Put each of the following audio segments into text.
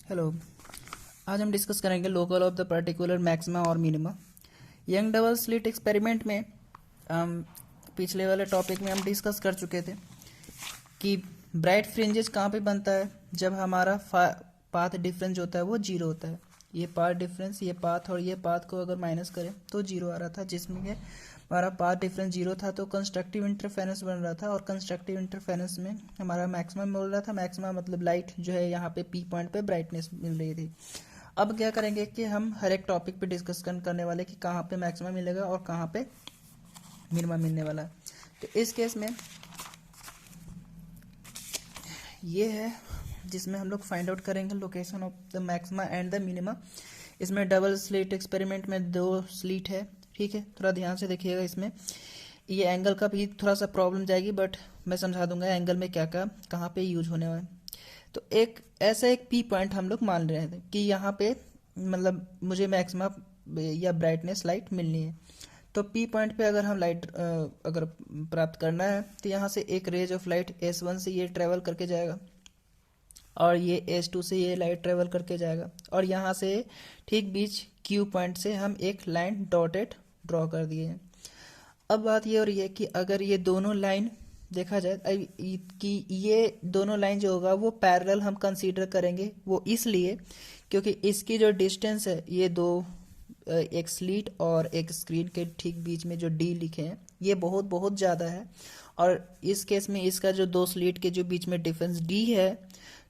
Hello. आज हम discuss करेंगे local of the particular maxima और minima. Young double slit experiment में पिछले वाले टॉपिक में हम डिस्कस कर चुके थे कि ब्राइट फ्रिंजेस कहाँ पे बनता है, जब हमारा पाथ डिफरेंस जो होता है वो जीरो होता है। ये पाथ डिफरेंस, ये पाथ और ये पाथ को अगर माइनस करें तो जीरो आ रहा था, जिसमें कि हमारा पाथ डिफरेंस जीरो था तो कंस्ट्रक्टिव इंटरफेरेंस बन रहा था। और कंस्ट्रक्टिव इंटरफेरेंस में हमारा मैक्सिमम मिल रहा था। मैक्सिमम मतलब लाइट जो है यहाँ पे पी पॉइंट पे ब्राइटनेस मिल रही थी। अब क्या करेंगे कि हम हर एक टॉपिक पे डिस्कस करने वाले कि कहाँ पे मैक्सिमम मिलेगा और कहाँ पे मिनिमम मिलने वाला है। तो इस केस में ये है जिसमें हम लोग फाइंड आउट करेंगे location of the maxima and the minima. इसमें डबल स्लिट एक्सपेरिमेंट में दो स्लिट है, ठीक है। थोड़ा ध्यान से देखिएगा। इसमें ये एंगल का भी थोड़ा सा प्रॉब्लम जाएगी, बट मैं समझा दूंगा एंगल में क्या क्या कहाँ पे यूज होने वाला है। तो एक ऐसा एक पी पॉइंट हम लोग मान रहे थे कि यहाँ पे मतलब मुझे मैक्सिमा या ब्राइटनेस लाइट मिलनी है। तो पी पॉइंट पे अगर हम लाइट अगर प्राप्त करना है तो यहाँ से एक रेज ऑफ लाइट S1 से ये ट्रेवल करके जाएगा और ये S2 से ये लाइट ट्रेवल करके जाएगा और यहाँ से ठीक बीच Q पॉइंट से हम एक लाइन डॉटेड ड्रॉ कर दिए हैं। अब बात ये हो रही है कि अगर ये दोनों लाइन देखा जाए कि ये दोनों लाइन जो होगा वो पैरेलल हम कंसीडर करेंगे। वो इसलिए क्योंकि इसकी जो डिस्टेंस है ये दो एक स्लीट और एक स्क्रीन के ठीक बीच में जो डी लिखे हैं ये बहुत बहुत ज़्यादा है। और इस केस में इसका जो दो स्लीट के जो बीच में डिफरेंस डी है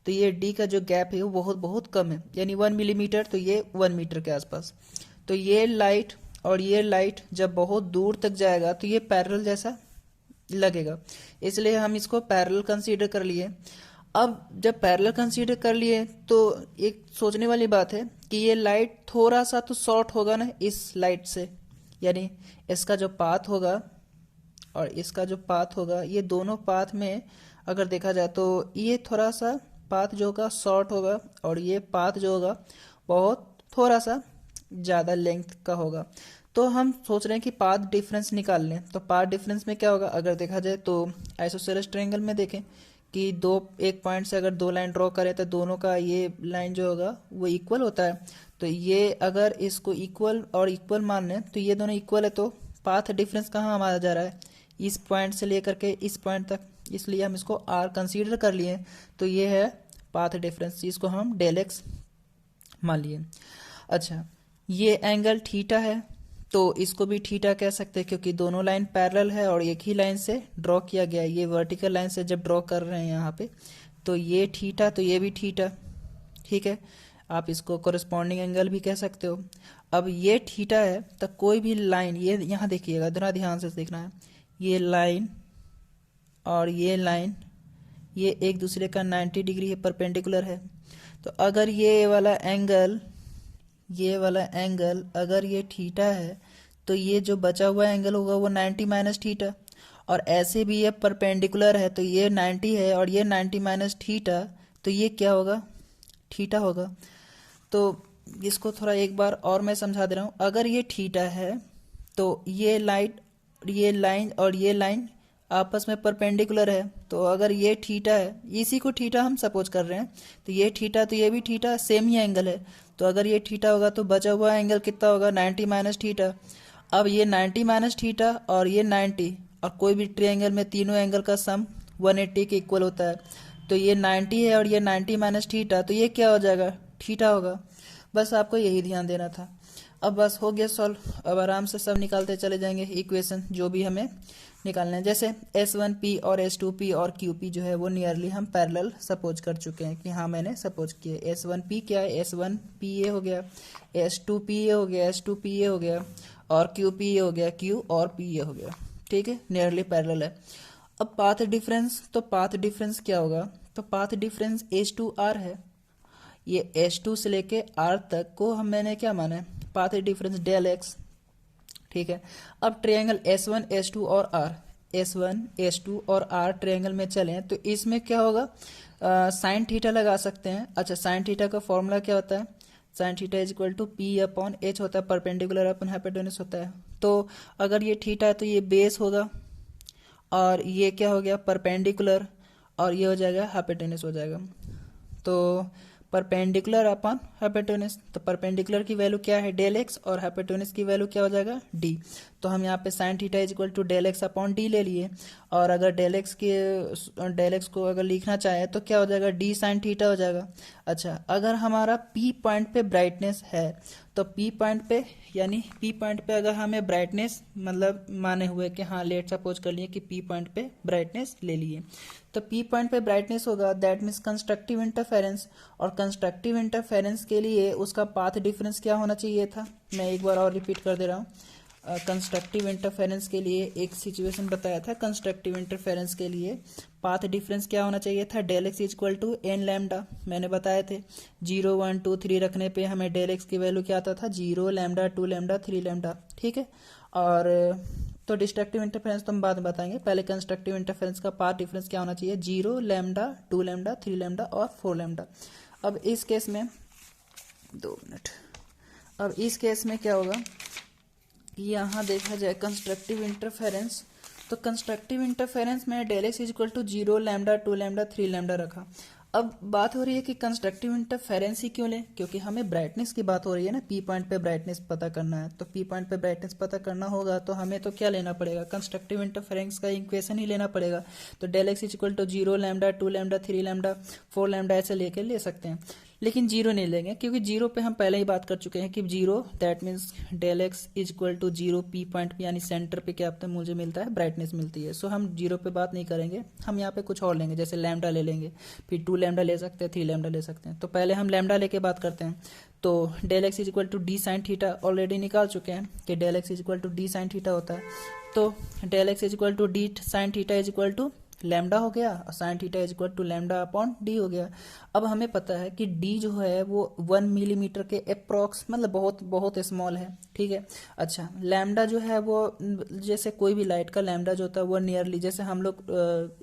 तो ये डी का जो गैप है वो बहुत बहुत कम है, यानी 1 मिलीमीटर, तो ये 1 मीटर के आसपास। तो ये लाइट और ये लाइट जब बहुत दूर तक जाएगा तो ये पैरेलल जैसा लगेगा, इसलिए हम इसको पैरेलल कंसीडर कर लिए। अब जब पैरेलल कंसीडर कर लिए तो एक सोचने वाली बात है कि ये लाइट थोड़ा सा तो शॉर्ट होगा ना इस लाइट से, यानी इसका जो पाथ होगा और इसका जो पाथ होगा ये दोनों पाथ में अगर देखा जाए तो ये थोड़ा सा पाथ जो होगा शॉर्ट होगा और ये पाथ जो होगा बहुत थोड़ा सा ज़्यादा लेंथ का होगा। तो हम सोच रहे हैं कि पाथ डिफरेंस निकाल लें। तो पाथ डिफरेंस में क्या होगा, अगर देखा जाए तो आइसोसेलेस ट्रायंगल में देखें कि दो एक पॉइंट से अगर दो लाइन ड्रॉ करें तो दोनों का ये लाइन जो होगा वो इक्वल होता है। तो ये अगर इसको इक्वल और इक्वल मान लें तो ये दोनों इक्वल है, तो पाथ डिफरेंस कहाँ हमारा जा रहा है, इस पॉइंट से लेकर के इस पॉइंट तक, इसलिए हम इसको आर कंसीडर कर लिए। तो ये है पाथ डिफरेंस, इसको हम डेल एक्स मान लिए। अच्छा, ये एंगल थीटा है तो इसको भी थीटा कह सकते हैं क्योंकि दोनों लाइन पैरेलल है और एक ही लाइन से ड्रॉ किया गया है। ये वर्टिकल लाइन से जब ड्रॉ कर रहे हैं यहाँ पे तो ये थीटा, तो ये भी थीटा, ठीक है। आप इसको कोरिस्पॉन्डिंग एंगल भी कह सकते हो। अब ये थीटा है तो कोई भी लाइन, ये यहाँ देखिएगा, जरा ध्यान से देखना है, ये लाइन और ये लाइन ये एक दूसरे का 90 डिग्री है, परपेंडिकुलर है। तो अगर ये वाला एंगल अगर ये थीटा है तो ये जो बचा हुआ एंगल होगा वो 90 माइनस थीटा। और ऐसे भी ये परपेंडिकुलर है तो ये 90 है और ये 90 माइनस थीटा, तो ये क्या होगा, थीटा होगा। तो इसको थोड़ा एक बार और मैं समझा दे रहा हूँ। अगर ये थीटा है तो ये लाइन और ये लाइन आपस में परपेंडिकुलर है। तो अगर ये थीटा है, इसी को थीटा हम सपोज कर रहे हैं, तो ये थीटा तो ये भी थीटा, सेम ही एंगल है। तो अगर ये थीटा होगा तो बचा हुआ एंगल कितना होगा, 90 माइनस थीटा। अब ये 90 माइनस थीटा और ये 90, और कोई भी ट्रायंगल में तीनों एंगल का सम 180 के इक्वल होता है। तो ये 90 है और ये 90 माइनस थीटा, तो ये क्या हो जाएगा, थीटा होगा। बस आपको यही ध्यान देना था। अब बस हो गया सॉल्व। अब आराम से सब निकालते चले जाएंगे इक्वेशन जो भी हमें निकालना है। जैसे S1P और S2P और QP जो है वो नियरली हम पैरेलल सपोज कर चुके हैं कि हाँ मैंने सपोज किया। S1P क्या है, S1P ये हो गया, S2P ये हो गया, S2P ये हो गया, और QP ये हो गया, Q और P ये हो गया, ठीक है, नियरली पैरेलल है। अब पाथ डिफरेंस, तो पाथ डिफरेंस क्या होगा, तो पाथ डिफरेंस H2R है। ये H2 से लेके R तक को हम मैंने क्या माना है, पाथ डिफरेंस डेल एक्स, ठीक है। अब ट्रायंगल S1 S2 और R, S1 S2 और R ट्रायंगल में चलें तो इसमें क्या होगा, साइन थीटा लगा सकते हैं। अच्छा, साइन थीटा का फॉर्मूला क्या होता है, sine theta is equal to P upon H होता है, परपेंडिकुलर अपॉन हाइपोटेन्यूज होता है। तो अगर ये थीटा है तो ये बेस होगा और ये क्या हो गया, परपेंडिकुलर, और ये हो जाएगा हाइपोटेन्यूज हो जाएगा। तो परपेंडिकुलर अपॉन हाइपोटेन्यूस। तो परपेंडिकुलर की वैल्यू क्या है, डेल एक्स, और हाइपोटेन्यूस की वैल्यू क्या हो जाएगा, डी। तो हम यहाँ पे sine theta is equal to del X upon D ले लिए, और अगर डेल एक्स को अगर लिखना चाहे तो क्या हो जाएगा, डी साइन थीटा हो जाएगा। अच्छा, अगर हमारा पी पॉइंट पे ब्राइटनेस है तो पी पॉइंट पे, यानी पी पॉइंट पे अगर हमें ब्राइटनेस मतलब माने हुए कि हाँ लेट सपोज कर लिए कि पी पॉइंट पे ब्राइटनेस ले लिए, तो पी पॉइंट पे ब्राइटनेस होगा, दैट मीन्स कंस्ट्रक्टिव इंटरफेरेंस। और कंस्ट्रक्टिव इंटरफेरेंस के लिए उसका पाथ डिफरेंस क्या होना चाहिए था, मैं एक बार और रिपीट कर दे रहा हूँ। कंस्ट्रक्टिव इंटरफेरेंस के लिए एक सिचुएशन बताया था, कंस्ट्रक्टिव इंटरफेरेंस के लिए पाथ डिफरेंस क्या होना चाहिए था, del X is equal to N lambda. मैंने बताए थे 0 1 2 3 रखने पे हमें डेल एक्स की वैल्यू क्या आता था, 0 लैम्डा 2 लैम्डा 3 लैम्डा, ठीक है। और तो डिस्ट्रक्टिव इंटरफेरेंस तो हम बाद में बताएंगे, पहले कंस्ट्रक्टिव इंटरफेरेंस का पाथ डिफरेंस क्या होना चाहिए, 0 लैम्डा 2 लैम्डा 3 लैम्डा और 4 लैम्डा। अब इस केस में 2 मिनट, अब इस केस में क्या होगा, यहाँ देखा जाए कंस्ट्रक्टिव इंटरफेरेंस, तो कंस्ट्रक्टिव इंटरफेरेंस में del X is equal to 0 lambda 2 lambda 3 lambda रखा। अब बात हो रही है कि कंस्ट्रक्टिव इंटरफेरेंस ही क्यों लें, क्योंकि हमें ब्राइटनेस की बात हो रही है ना, पी पॉइंट पे ब्राइटनेस पता करना है। तो पी पॉइंट पे ब्राइटनेस पता करना होगा तो हमें तो क्या लेना पड़ेगा, कंस्ट्रक्टिव इंटरफेरेंस का इक्वेशन ही लेना पड़ेगा। तो del X is equal to 0 lambda 2 lambda 3 lambda 4 lambda ऐसे लेके ले सकते हैं, लेकिन 0 नहीं लेंगे, क्योंकि 0 पे हम पहले ही बात कर चुके हैं कि 0 that means del X is equal to 0 P point पे यानी सेंटर पे क्या मुझे मिलता है, ब्राइटनेस मिलती है। सो हम 0 पे बात नहीं करेंगे, हम यहाँ पे कुछ और लेंगे, जैसे लैम्डा ले लेंगे, फिर 2 लैम्डा ले सकते हैं, 3 लैम्डा ले सकते हैं। तो पहले हम लैम्डा लेके बात करते हैं। तो del X is equal to D sine theta already निकाल चुके हैं कि del X is equal to D sine theta होता है। तो del X is equal to D sine theta is equal to lambda हो गया, और sine theta is equal to lambda upon D हो गया। अब हमें पता है कि डी जो है वो 1 मिलीमीटर के अप्रॉक्स, मतलब बहुत बहुत स्मॉल है, ठीक है। अच्छा, लैम्डा जो है वो जैसे कोई भी लाइट का लैम्डा जो होता है वो नियरली, जैसे हम लोग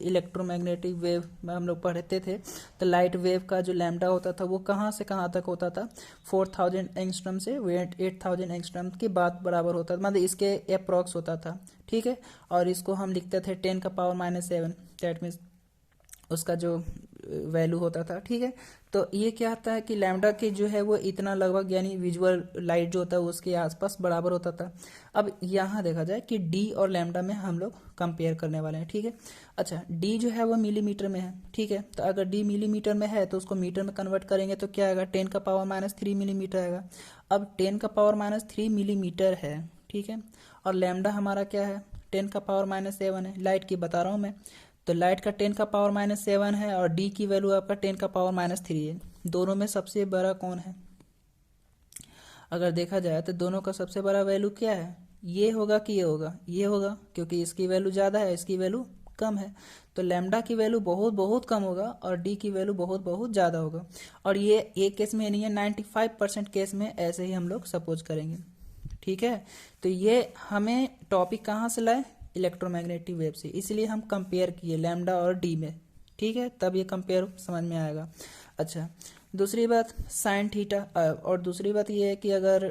इलेक्ट्रोमैग्नेटिक वेव में हम लोग पढ़ते थे, तो लाइट वेव का जो लैम्डा होता था वो कहाँ से कहाँ तक होता था, 4000 एंगस्ट्रम से 8000 एंगस्ट्रम के बाद बराबर होता था, मतलब इसके अप्रॉक्स होता था, ठीक है। और इसको हम लिखते थे 10 का पावर -7, दैट मीन्स उसका जो वैल्यू होता था, ठीक है। तो ये क्या आता है कि लैम्डा के जो है वो इतना लगभग, यानी विजुअल लाइट जो होता है उसके आसपास बराबर होता था। अब यहाँ देखा जाए कि डी और लैम्डा में हम लोग कंपेयर करने वाले हैं, ठीक है। अच्छा, डी जो है वो मिलीमीटर में है, ठीक है। तो अगर डी मिलीमीटर में है तो उसको मीटर में कन्वर्ट करेंगे तो क्या आएगा, 10 का पावर -3 मिलीमीटर आएगा। अब 10 का पावर -3 मिलीमीटर है, ठीक है, और लैम्डा हमारा क्या है, 10 का पावर -7 है, लाइट की बता रहा हूँ मैं। तो लाइट का 10 का पावर -7 है और डी की वैल्यू आपका 10 का पावर -3 है। दोनों में सबसे बड़ा कौन है, अगर देखा जाए तो दोनों का सबसे बड़ा वैल्यू क्या है, ये होगा कि ये होगा, ये होगा, क्योंकि इसकी वैल्यू ज़्यादा है, इसकी वैल्यू कम है। तो लैम्डा की वैल्यू बहुत बहुत कम होगा और डी की वैल्यू बहुत बहुत ज़्यादा होगा। और ये एक केस में नहीं है, 95% केस में ऐसे ही हम लोग सपोज करेंगे, ठीक है। तो ये हमें टॉपिक कहाँ से लाए, इलेक्ट्रोमैग्नेटिक वेव से, इसलिए हम कंपेयर किए लैम्डा और डी में, ठीक है, तब ये कंपेयर समझ में आएगा। अच्छा, दूसरी बात साइन थीटा, और दूसरी बात ये है कि अगर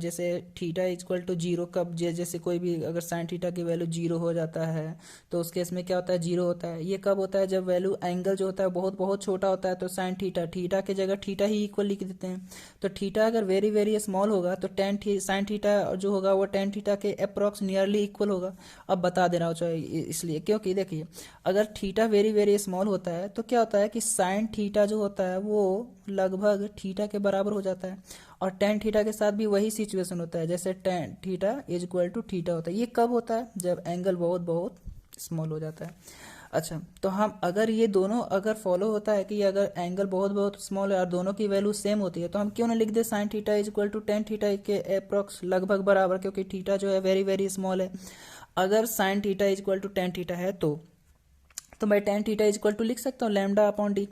जैसे थीटा इक्वल टू 0 कब, जैसे कोई भी अगर साइन थीटा की वैल्यू 0 हो जाता है तो उस केस में क्या होता है, 0 होता है। ये कब होता है, जब वैल्यू एंगल जो होता है बहुत बहुत छोटा होता है, तो साइन थीटा के जगह थीटा ही इक्वल लिख देते हैं। तो थीटा अगर वेरी वेरी स्मॉल होगा तो साइन थीटा जो होगा वो टेन थीटा के अप्रॉक्स नियरली इक्वल होगा। अब बता दे रहा हूँ इसलिए, क्योंकि देखिए अगर थीटा वेरी वेरी स्मॉल होता है तो क्या होता है कि साइन थीटा जो होता है वो लगभग थीटा के बराबर हो जाता है, और टेन थीटा के साथ भी वही सिचुएशन होता है, जैसे tan theta is equal to theta होता है। ये कब होता है, जब एंगल बहुत बहुत स्मॉल हो जाता है। अच्छा, तो हम अगर ये दोनों अगर फॉलो होता है कि अगर एंगल बहुत बहुत स्मॉल है और दोनों की वैल्यू सेम होती है, तो हम क्यों ना लिख दे sine theta is equal to ten theta के अप्रॉक्स लगभग बराबर, क्योंकि थीटा जो है वेरी वेरी स्मॉल है। अगर sine theta is equal to ten theta है तो मैं tan theta is equal to लिख सकता हूँ लैम्डा अपॉन डी।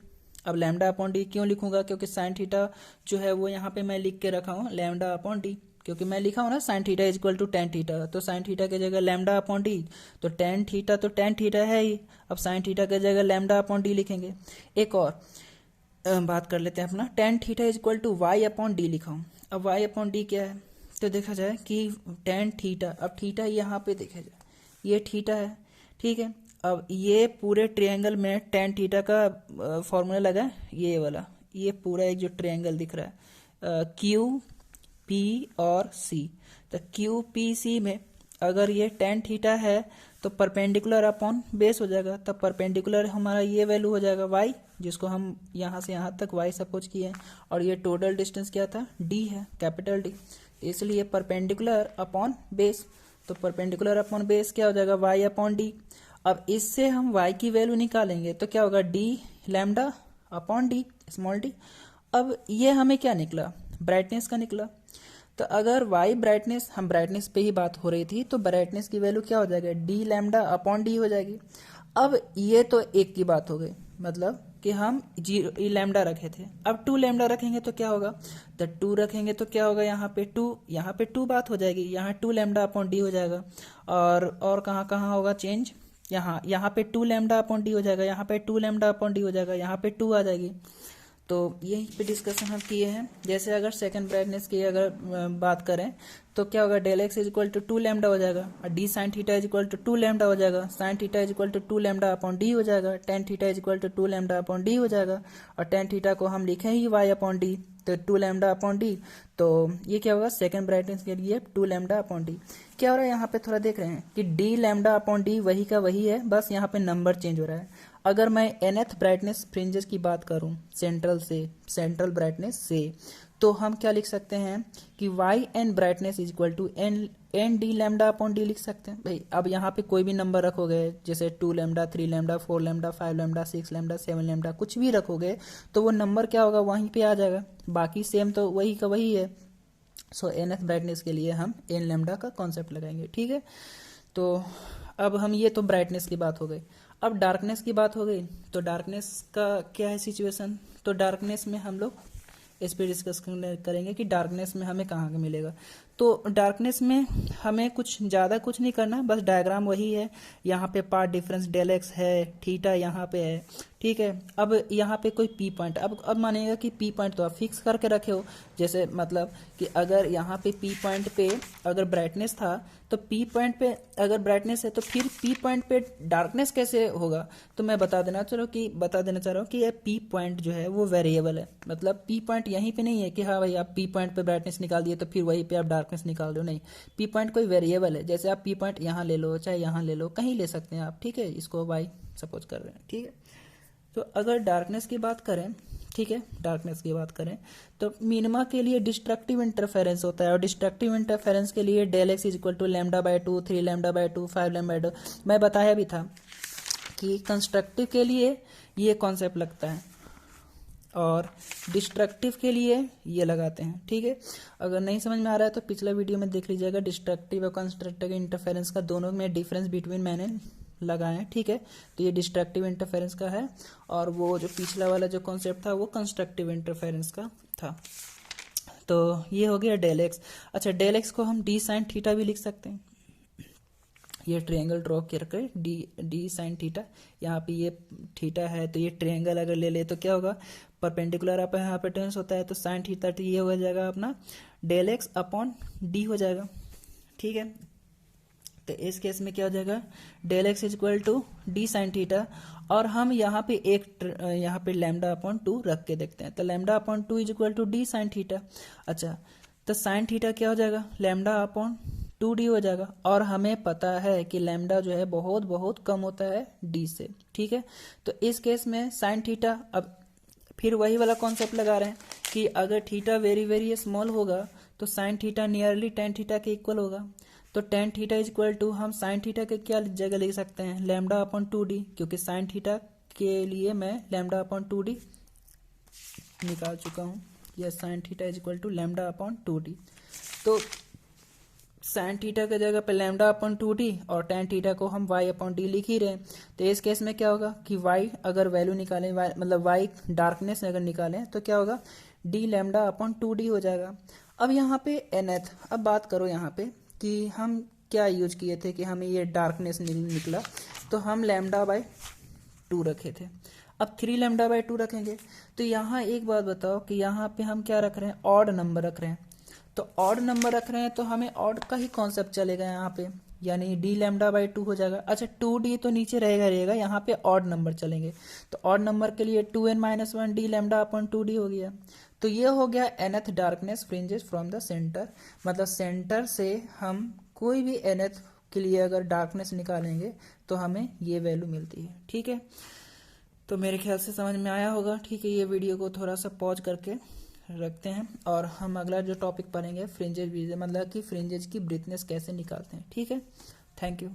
अब लैम्डा अपॉन डी क्यों लिखूंगा, क्योंकि साइन थीटा जो है वो यहाँ पे मैं लिख के रखा हूँ लैम्डा अपॉन डी, क्योंकि मैं लिखा हूँ ना sine theta is equal to ten theta, तो साइन थीटा की जगह लैम्डा अपॉन डी, तो टेन थीटा है ही, अब साइन थीटा की जगह लैम्डा अपॉन डी लिखेंगे। एक और बात कर लेते हैं अपना, tan theta is equal to Y upon D लिखा हूँ। अब वाई अपॉन डी क्या है, तो देखा जाए कि टेन थीटा, अब थीटा यहाँ पे देखा जाए ये थीटा है, ठीक है। अब ये पूरे ट्रायंगल में टेन थीटा का फॉर्मूला लगा, ये वाला ये पूरा एक जो ट्रायंगल दिख रहा है क्यू पी और सी, तो क्यू पी सी में अगर ये tan थीटा है तो परपेंडिकुलर अपॉन बेस हो जाएगा, तब परपेंडिकुलर हमारा ये वैल्यू हो जाएगा y, जिसको हम यहाँ से यहाँ तक y सपोज किए हैं, और ये टोटल डिस्टेंस क्या था d है, कैपिटल D, इसलिए परपेंडिकुलर अपॉन बेस, तो परपेंडिकुलर अपॉन बेस क्या हो जाएगा y अपॉन d। अब इससे हम y की वैल्यू निकालेंगे तो क्या होगा d lambda upon d small d। अब ये हमें क्या निकला, ब्राइटनेस का निकला, तो अगर y ब्राइटनेस, हम ब्राइटनेस पे ही बात हो रही थी, तो ब्राइटनेस की वैल्यू क्या हो जाएगा d लैम्डा अपॉन d हो जाएगी। अब ये तो एक की बात हो गई, मतलब कि हम 0 लैम्डा रखे थे, अब 2 लैम्डा रखेंगे तो क्या होगा, तो 2 रखेंगे तो क्या होगा, यहाँ पे 2 बात हो जाएगी, यहाँ 2 लैम्डा अपॉन d हो जाएगा। और कहाँ कहाँ होगा चेंज, यहाँ पे 2 लैम्डा अपॉन d हो जाएगा, यहाँ पे 2 लैम्डा अपॉन d हो जाएगा, यहाँ पे 2 आ जाएगी। तो यहीं पे डिस्कशन हम किए हैं। जैसे अगर सेकंड ब्राइटनेस की अगर बात करें तो क्या होगा, del X is equal to 2 lambda हो जाएगा, और D sine theta is equal to 2 lambda हो जाएगा, sine theta is equal to 2 lambda upon D हो जाएगा, tan theta is equal to 2 lambda upon D हो जाएगा, और टेन थीटा को हम लिखें ही वाई अपॉन डी, तो 2 लैम्डा अपॉन डी, तो ये क्या होगा सेकंड ब्राइटनेस के लिए 2 लैम्डा अपॉन डी। क्या हो रहा है यहाँ पे थोड़ा देख रहे हैं कि डी लैम्डा अपॉन डी वही का वही है, बस यहाँ पे नंबर चेंज हो रहा है। अगर मैं nth ब्राइटनेस फ्रिंजेस की बात करूं सेंट्रल ब्राइटनेस से, तो हम क्या लिख सकते हैं कि Y N brightness is equal to N D lambda upon D लिख सकते हैं भाई। अब यहाँ पे कोई भी नंबर रखोगे, जैसे 2 lambda 3 lambda 4 lambda 5 lambda 6 lambda 7 lambda कुछ भी रखोगे तो वो नंबर क्या होगा वहीं पे आ जाएगा, बाकी सेम तो वही का वही है। सो nth ब्राइटनेस के लिए हम एन लैम्डा का कॉन्सेप्ट लगाएंगे, ठीक है। तो अब हम ये तो ब्राइटनेस की बात हो गई, अब डार्कनेस की बात हो गई। तो डार्कनेस का क्या है सिचुएशन, तो डार्कनेस में हम लोग इस पर डिस्कस करेंगे कि डार्कनेस में हमें कहाँ मिलेगा। तो डार्कनेस में हमें कुछ ज़्यादा कुछ नहीं करना, बस डायग्राम वही है, यहाँ पे पार्ट डिफरेंस डेल एक्स है, थीटा यहाँ पे है, ठीक है। अब यहाँ पे कोई पी पॉइंट, अब मानेगा कि पी पॉइंट तो आप फिक्स करके रखे हो, जैसे मतलब कि अगर यहाँ पे पी पॉइंट पे अगर ब्राइटनेस था तो पी पॉइंट पे अगर ब्राइटनेस है तो फिर पी पॉइंट पे डार्कनेस कैसे होगा। तो मैं बता देना चाह रहा हूँ कि ये पी पॉइंट जो है वो वेरिएबल है, मतलब पी पॉइंट यहीं पे नहीं है कि हाँ भाई आप पी पॉइंट पे ब्राइटनेस निकाल दिए तो फिर वहीं पे आप डार्कनेस निकाल रहे हो, नहीं। पी पॉइंट कोई वेरिएबल है, जैसे आप पी पॉइंट यहाँ ले लो चाहे यहाँ ले लो, कहीं ले सकते हैं आप, ठीक है। इसको वाई सपोज कर रहे हैं, ठीक है। तो अगर डार्कनेस की बात करें, ठीक है, डार्कनेस की बात करें तो मिनिमा के लिए डिस्ट्रक्टिव इंटरफेरेंस होता है, और डिस्ट्रक्टिव इंटरफेरेंस के लिए del X is equal to lambda by 2, 3 lambda by 2, 5 lambda by 2। मैं बताया भी था कि कंस्ट्रक्टिव के लिए ये कॉन्सेप्ट लगता है और डिस्ट्रक्टिव के लिए ये लगाते हैं, ठीक है। अगर नहीं समझ में आ रहा है तो पिछला वीडियो में देख लीजिएगा, डिस्ट्रक्टिव और कंस्ट्रक्टिव इंटरफेरेंस का दोनों में डिफरेंस बिटवीन मैंने लगाए हैं, ठीक है। तो ये डिस्ट्रक्टिव इंटरफेरेंस का है, और वो जो पिछला वाला जो कॉन्सेप्ट था वो कंस्ट्रक्टिव इंटरफेरेंस का था। तो ये हो गया डेल एक्स। अच्छा, डेल एक्स को हम डी साइन थीटा भी लिख सकते हैं, ये ट्रायंगल ड्रॉ करके डी साइन थीटा, यहाँ पे ये थीटा है तो ये ट्रायंगल अगर ले ले तो क्या होगा, परपेंडिकुलर आप यहाँ पे टेंस होता है तो साइन थीटा तो ये हो जाएगा अपना डेल एक्स अपॉन डी हो जाएगा, ठीक है। तो इस केस में क्या हो जाएगा, del X is equal to D sine theta, और हम यहाँ पे यहाँ पे लैम्डा अपॉन 2 रख के देखते हैं, तो lambda upon 2 is equal to D sine theta. अच्छा, तो साइन थीटा क्या हो जाएगा, लैम्डा अपॉन 2d हो जाएगा, और हमें पता है कि लैम्डा जो है बहुत बहुत कम होता है d से, ठीक है। तो इस केस में साइन थीटा, अब फिर वही वाला कॉन्सेप्ट लगा रहे हैं कि अगर थीटा वेरी वेरी स्मॉल होगा तो sine theta nearly tan theta के इक्वल होगा, तो tan theta is equal to हम साइन थीटा के क्या जगह लिख सकते हैं, लैम्डा अपॉन 2d, क्योंकि साइन थीटा के लिए मैं लैम्डा अपॉन 2d निकाल चुका हूँ, यह sine theta is equal to lambda upon 2d। तो साइन थीटा के जगह पे लैम्डा अपॉन 2d और टेन थीटा को हम y अपॉन डी लिख ही रहे हैं। तो इस केस में क्या होगा कि y अगर वैल्यू निकालें, मतलब y डार्कनेस अगर निकालें तो क्या होगा, d लैम्डा अपॉन 2d हो जाएगा। अब यहाँ पे nth, अब बात करो यहाँ पे कि हम क्या यूज किए थे कि हमें ये डार्कनेस निकला, तो हम लैम्डा बाय 2 रखे थे। अब 3 लैम्डा बाय 2 रखेंगे, तो यहाँ एक बात बताओ कि यहाँ पे हम क्या रख रहे हैं, ऑड नंबर रख रहे हैं। तो ऑड नंबर रख रहे हैं तो हमें ऑड का ही कॉन्सेप्ट चलेगा यहाँ पे, यानी डी लैम्डा बाई 2 हो जाएगा। अच्छा 2d तो नीचे रहेगा, यहाँ पे ऑड नंबर चलेंगे, तो ऑड नंबर के लिए 2n-1 D lambda upon 2d हो गया। तो ये हो गया nth darkness fringes from the centre, मतलब सेंटर से हम कोई भी nth के लिए अगर डार्कनेस निकालेंगे तो हमें ये वैल्यू मिलती है। ठीक है, तो मेरे ख्याल से समझ में आया होगा। ठीक है, ये वीडियो को थोड़ा सा पॉज करके रखते हैं और हम अगला जो टॉपिक पढ़ेंगे फ्रिंजेज, मतलब कि फ्रिंजेज की ब्रीथनेस कैसे निकालते हैं। ठीक है, थैंक यू।